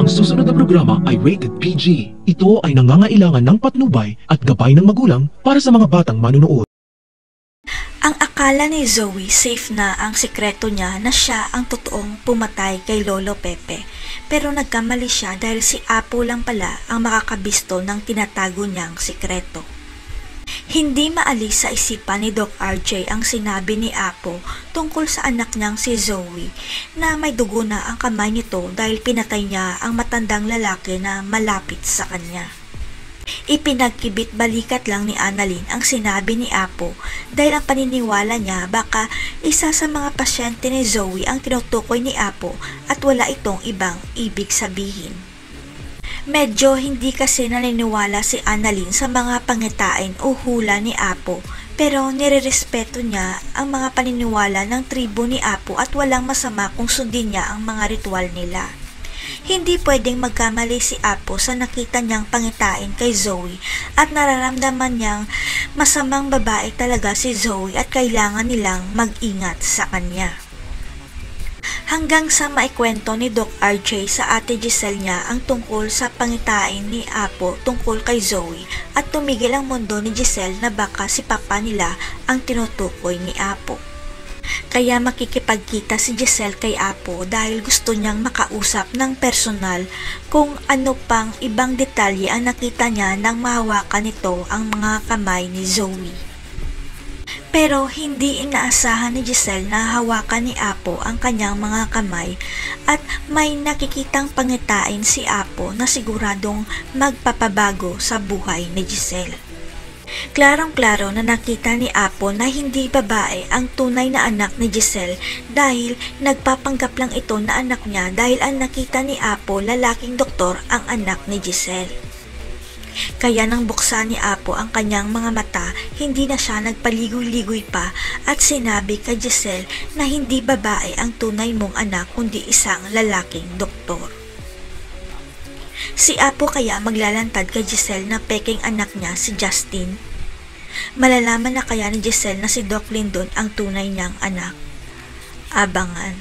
susunod na programa ay rated PG. Ito ay nangangailangan ng patnubay at gabay ng magulang para sa mga batang manunood. Ang akala ni Zoe safe na ang sikreto niya na siya ang totoong pumatay kay Lolo Pepe. Pero nagkamali siya dahil si Apo lang pala ang makakabisto ng tinatago niyang sikreto. Hindi maalis sa isipan ni Doc RJ ang sinabi ni Apo tungkol sa anak niyang si Zoe na may dugo na ang kamay nito dahil pinatay niya ang matandang lalaki na malapit sa kanya. Ipinagkibit balikat lang ni Annalyn ang sinabi ni Apo dahil ang paniniwala niya baka isa sa mga pasyente ni Zoe ang tinutukoy ni Apo at wala itong ibang ibig sabihin. Medyo hindi kasi naniniwala si Annalyn sa mga pangitain o hula ni Apo pero nirerespeto niya ang mga paniniwala ng tribo ni Apo at walang masama kung sundin niya ang mga ritual nila. Hindi pwedeng magkamali si Apo sa nakita niyang pangitain kay Zoe at nararamdaman niyang masamang babae talaga si Zoe at kailangan nilang mag-ingat sa kanya. Hanggang sa maikwento ni Doc RJ sa ate Giselle niya ang tungkol sa pangitain ni Apo tungkol kay Zoe at tumigil ang mundo ni Giselle na baka si papa nila ang tinutukoy ni Apo. Kaya makikipagkita si Giselle kay Apo dahil gusto niyang makausap ng personal kung ano pang ibang detalye ang nakita niya nang mahawakan nito ang mga kamay ni Zoe. Pero hindi inaasahan ni Giselle na hawakan ni Apo ang kanyang mga kamay at may nakikitang pangitain si Apo na siguradong magpapabago sa buhay ni Giselle. Klarong-klaro na nakita ni Apo na hindi babae ang tunay na anak ni Giselle dahil nagpapanggap lang ito na anak niya dahil ang nakita ni Apo lalaking doktor ang anak ni Giselle. Kaya nang buksan ni Apo ang kanyang mga mata, hindi na siya nagpaligoy-ligoy pa at sinabi kay Giselle na hindi babae ang tunay mong anak kundi isang lalaking doktor. Si Apo kaya maglalantad kay Giselle na peking anak niya si Justin? Malalaman na kaya ni Giselle na si Doc Lindon ang tunay niyang anak? Abangan.